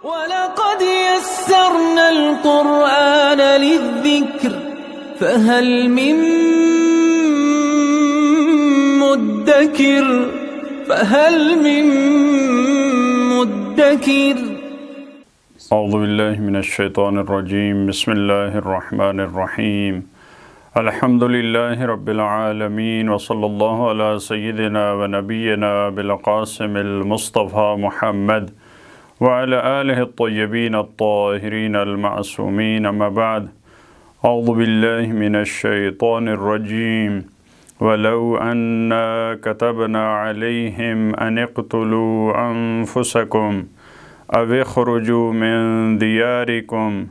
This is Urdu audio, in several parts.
وَلَقَدْ يَسَّرْنَا الْقُرْآنَ لِلذِّكْرِ فَهَلْ مِن مُدَّكِرٍ اعوذ باللہ من الشیطان الرجیم بسم اللہ الرحمن الرحیم الحمد للہ رب العالمین وصلی اللہ علی سیدنا و نبینا بالقاسم المصطفى محمد وعلى آلہ الطیبین الطاہرین المعصومین اما بعد اعوذ باللہ من الشیطان الرجیم ولو أنا كتبنا عليهم أن اقتلوا أنفسكم أو اخرجوا من دياركم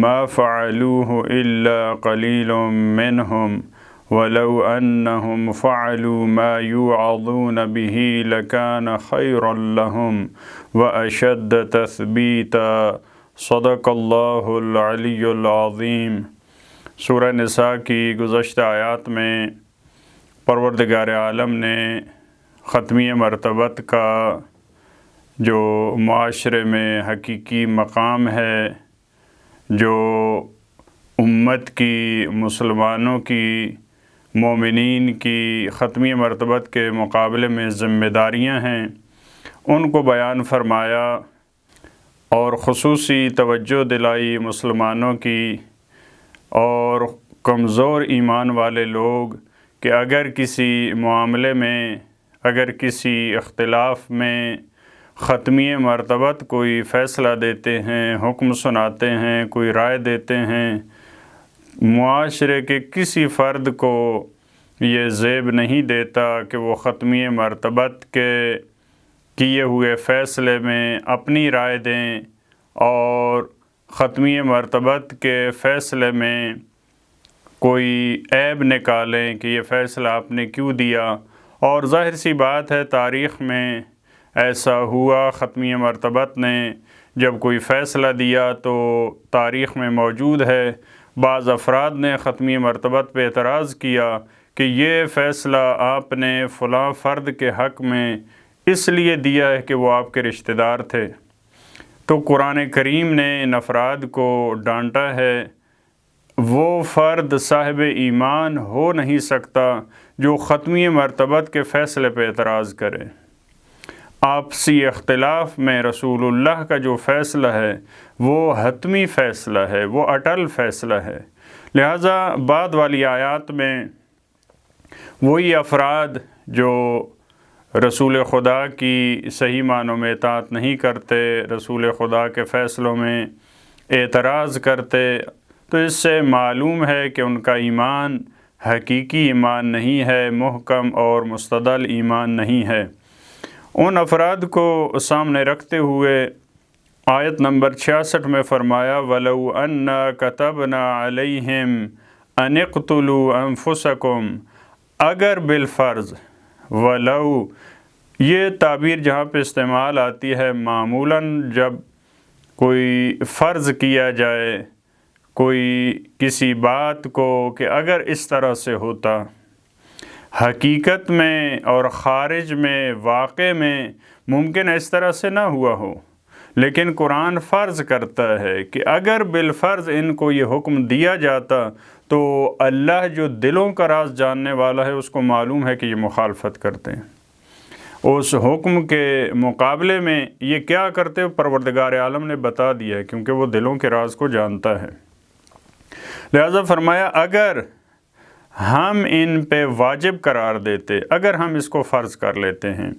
ما فعلوه إلا قليل منهم ولو أنهم فعلوا ما يوعظون به لكان خيرا لهم وأشد تثبيتا صدق الله العلي العظيم۔ سورہ نساء کی گزشتہ آیات میں پروردگار عالم نے ختمی مرتبت کا جو معاشرے میں حقیقی مقام ہے، جو امت کی، مسلمانوں کی، مومنین کی ختمی مرتبت کے مقابلے میں ذمہ داریاں ہیں، ان کو بیان فرمایا اور خصوصی توجہ دلائی مسلمانوں کی اور کمزور ایمان والے لوگ کہ اگر کسی معاملے میں، اگر کسی اختلاف میں ختمی مرتبت کوئی فیصلہ دیتے ہیں، حکم سناتے ہیں، کوئی رائے دیتے ہیں، معاشرے کے کسی فرد کو یہ زیب نہیں دیتا کہ وہ ختمی مرتبت کے کیے ہوئے فیصلے میں اپنی رائے دیں اور ختمی مرتبت کے فیصلے میں کوئی عیب نکالیں کہ یہ فیصلہ آپ نے کیوں دیا۔ اور ظاہر سی بات ہے تاریخ میں ایسا ہوا، ختمی مرتبت نے جب کوئی فیصلہ دیا تو تاریخ میں موجود ہے بعض افراد نے ختمی مرتبت پہ اعتراض کیا کہ یہ فیصلہ آپ نے فلاں فرد کے حق میں اس لیے دیا ہے کہ وہ آپ کے رشتہ دار تھے۔ تو قرآن کریم نے ان افراد کو ڈانٹا ہے۔ وہ فرد صاحب ایمان ہو نہیں سکتا جو ختمی مرتبت کے فیصلے پہ اعتراض کرے۔ آپسی اختلاف میں رسول اللہ کا جو فیصلہ ہے وہ حتمی فیصلہ ہے، وہ اٹل فیصلہ ہے۔ لہٰذا بعد والی آیات میں وہی افراد جو رسول خدا کی صحیح معنوں میں اطاعت نہیں کرتے، رسول خدا کے فیصلوں میں اعتراض کرتے، تو اس سے معلوم ہے کہ ان کا ایمان حقیقی ایمان نہیں ہے، محکم اور مستدل ایمان نہیں ہے۔ ان افراد کو سامنے رکھتے ہوئے آیت نمبر 66 میں فرمایا وَلَوْ أَنَّا كَتَبْنَا عَلَيْهِمْ أَنِ اقْتُلُوا أَنفُسَكُمْ، اگر بالفرض، ولو یہ تعبیر جہاں پہ استعمال آتی ہے معمولاً جب کوئی فرض کیا جائے کوئی کسی بات کو کہ اگر اس طرح سے ہوتا، حقیقت میں اور خارج میں، واقع میں ممکن اس طرح سے نہ ہوا ہو، لیکن قرآن فرض کرتا ہے کہ اگر بالفرض ان کو یہ حکم دیا جاتا تو اللہ جو دلوں کا راز جاننے والا ہے اس کو معلوم ہے کہ یہ مخالفت کرتے ہیں۔ اس حکم کے مقابلے میں یہ کیا کرتے پروردگار عالم نے بتا دیا ہے کیونکہ وہ دلوں کے راز کو جانتا ہے۔ لہذا فرمایا اگر ہم ان پہ واجب قرار دیتے، اگر ہم اس کو فرض کر لیتے ہیں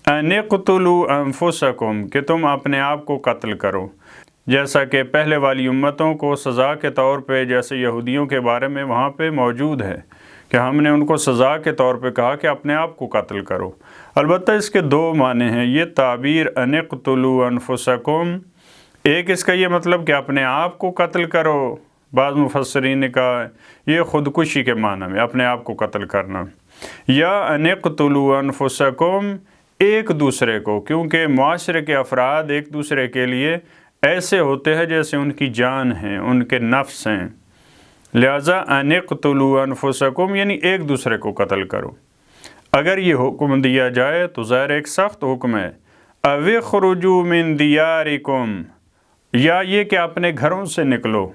ان اقتلوا انفسکم کہ تم اپنے آپ کو قتل کرو، جیسا کہ پہلے والی امتوں کو سزا کے طور پہ، جیسے یہودیوں کے بارے میں وہاں پہ موجود ہے کہ ہم نے ان کو سزا کے طور پہ کہا کہ اپنے آپ کو قتل کرو۔ البتہ اس کے دو معنی ہیں۔ یہ تعبیر ان اقتلوا انفسکم، ایک اس کا یہ مطلب کہ اپنے آپ کو قتل کرو، بعض مفسرین نے کہا یہ خودکشی کے معنی میں اپنے آپ کو قتل کرنا، یا ان اقتلوا انفسکم ایک دوسرے کو، کیونکہ معاشرے کے افراد ایک دوسرے کے لیے ایسے ہوتے ہیں جیسے ان کی جان ہیں، ان کے نفس ہیں، لہٰذا ان اقتلوا انفسکم یعنی ایک دوسرے کو قتل کرو۔ اگر یہ حکم دیا جائے تو ظاہر ایک سخت حکم ہے۔ او اخرجوا من دیارکم، یا یہ کہ اپنے گھروں سے نکلو،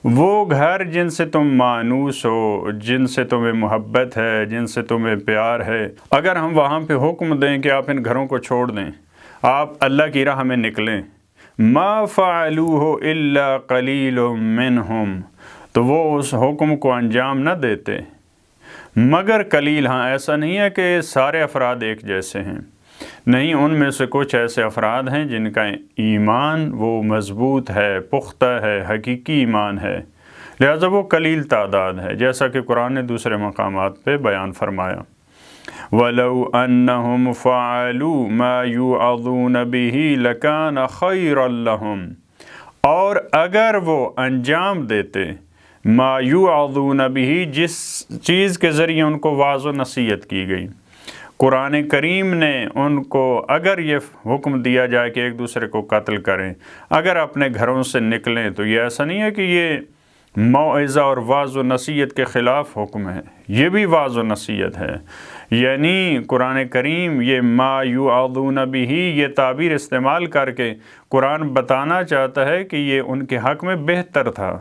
وہ گھر جن سے تم مانوس ہو، جن سے تمہیں محبت ہے، جن سے تمہیں پیار ہے، اگر ہم وہاں پہ حکم دیں کہ آپ ان گھروں کو چھوڑ دیں، آپ اللہ کی راہ میں نکلیں، ما فعلوہ الا قلیل منہم، تو وہ اس حکم کو انجام نہ دیتے مگر قلیل۔ ہاں ایسا نہیں ہے کہ سارے افراد ایک جیسے ہیں، نہیں، ان میں سے کچھ ایسے افراد ہیں جن کا ایمان وہ مضبوط ہے، پختہ ہے، حقیقی ایمان ہے، لہذا وہ قلیل تعداد ہے، جیسا کہ قرآن نے دوسرے مقامات پہ بیان فرمایا۔ وَلَوْ أَنَّهُمْ فَعَلُوا مَا يُوعَظُونَ بِهِ لَكَانَ خَيْرًا لَهُمْ، اور اگر وہ انجام دیتے ما یوعظون بِهِ، جس چیز کے ذریعے ان کو واعظ و نصیحت کی گئی، قرآن کریم نے ان کو اگر یہ حکم دیا جائے کہ ایک دوسرے کو قتل کریں، اگر اپنے گھروں سے نکلیں، تو یہ ایسا نہیں ہے کہ یہ موعظہ اور واعظ و نصیحت کے خلاف حکم ہے، یہ بھی واعظ و نصیحت ہے۔ یعنی قرآن کریم یہ ما یوعظون بہ، یہ تعبیر استعمال کر کے قرآن بتانا چاہتا ہے کہ یہ ان کے حق میں بہتر تھا،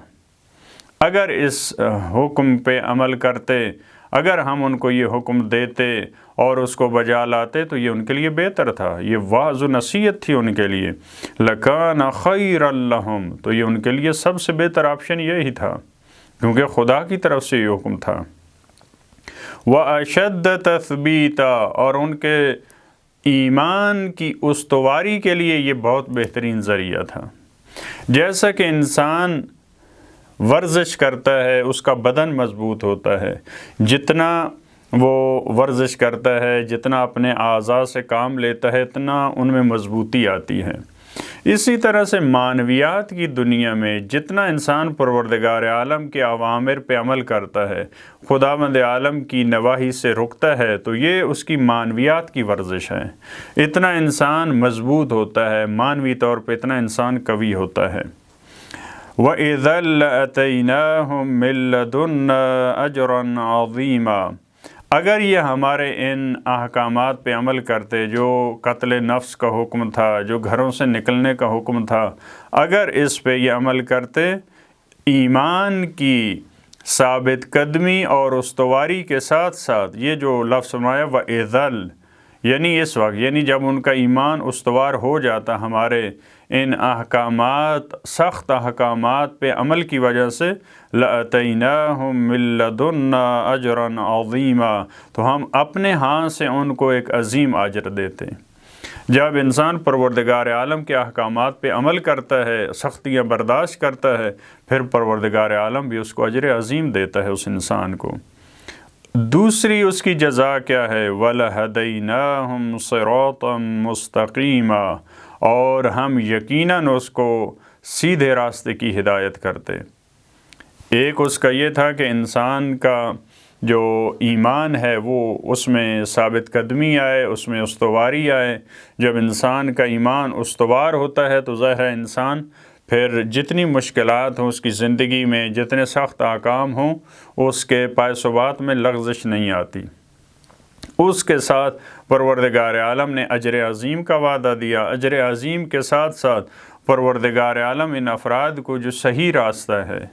اگر اس حکم پہ عمل کرتے، اگر ہم ان کو یہ حکم دیتے اور اس کو بجا لاتے تو یہ ان کے لیے بہتر تھا، یہ واعظ و نصیحت تھی ان کے لیے، لَكَانَ خَيْرًا لَهُمْ، تو یہ ان کے لیے سب سے بہتر آپشن یہی تھا، کیونکہ خدا کی طرف سے یہ حکم تھا۔ وَأَشَدَّ تَثْبِيتًا، اور ان کے ایمان کی استواری کے لیے یہ بہت بہترین ذریعہ تھا۔ جیسا کہ انسان ورزش کرتا ہے اس کا بدن مضبوط ہوتا ہے، جتنا وہ ورزش کرتا ہے، جتنا اپنے اعضاء سے کام لیتا ہے، اتنا ان میں مضبوطی آتی ہے۔ اسی طرح سے معنویات کی دنیا میں جتنا انسان پروردگار عالم کے اوامر پہ عمل کرتا ہے، خداوند عالم کی نواہی سے رکتا ہے، تو یہ اس کی معنویات کی ورزش ہے، اتنا انسان مضبوط ہوتا ہے، معنوی طور پہ اتنا انسان قوی ہوتا ہے۔ وَإِذًا لَأَتَيْنَاهُم مِّن لَّدُنَّا أَجْرًا عَظِيمًا، اگر یہ ہمارے ان احکامات پہ عمل کرتے، جو قتل نفس کا حکم تھا، جو گھروں سے نکلنے کا حکم تھا، اگر اس پہ یہ عمل کرتے، ایمان کی ثابت قدمی اور استواری کے ساتھ ساتھ، یہ جو لفظ سنایا وَإِذًا، یعنی اس وقت، یعنی جب ان کا ایمان استوار ہو جاتا ہمارے ان احکامات، سخت احکامات پہ عمل کی وجہ سے، لَأَتَيْنَاهُم مِّن لَّدُنَّا أَجْرًا عَظِيمًا، تو ہم اپنے ہاں سے ان کو ایک عظیم اجر دیتے۔ جب انسان پروردگار عالم کے احکامات پہ عمل کرتا ہے، سختیاں برداشت کرتا ہے، پھر پروردگار عالم بھی اس کو اجر عظیم دیتا ہے اس انسان کو۔ دوسری اس کی جزا کیا ہے؟ وَلَهَدَيْنَاهُمْ صِرَاطًا مُسْتَقِيمًا، اور ہم یقیناً اس کو سیدھے راستے کی ہدایت کرتے۔ ایک اس کا یہ تھا کہ انسان کا جو ایمان ہے وہ اس میں ثابت قدمی آئے، اس میں استواری آئے۔ جب انسان کا ایمان استوار ہوتا ہے تو ظاہر ہے انسان پھر جتنی مشکلات ہوں اس کی زندگی میں، جتنے سخت احکام ہوں، اس کے پائے ثبات میں لغزش نہیں آتی۔ اس کے ساتھ پروردگار عالم نے اجر عظیم کا وعدہ دیا۔ اجر عظیم کے ساتھ ساتھ پروردگار عالم ان افراد کو جو صحیح راستہ ہے،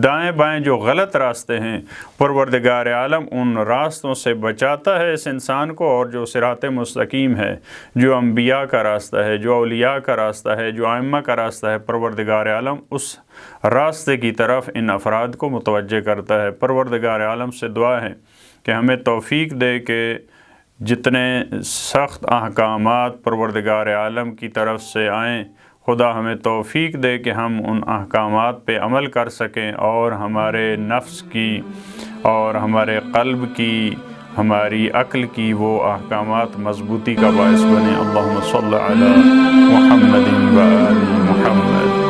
دائیں بائیں جو غلط راستے ہیں، پروردگار عالم ان راستوں سے بچاتا ہے اس انسان کو، اور جو صراط مستقیم ہے، جو انبیاء کا راستہ ہے، جو اولیاء کا راستہ ہے، جو ائمہ کا راستہ ہے، پروردگار عالم اس راستے کی طرف ان افراد کو متوجہ کرتا ہے۔ پروردگار عالم سے دعا ہے کہ ہمیں توفیق دے کہ جتنے سخت احکامات پروردگار عالم کی طرف سے آئیں، خدا ہمیں توفیق دے کہ ہم ان احکامات پہ عمل کر سکیں، اور ہمارے نفس کی اور ہمارے قلب کی، ہماری عقل کی وہ احکامات مضبوطی کا باعث بنے۔ اللہم صلی علی محمد و آل محمد۔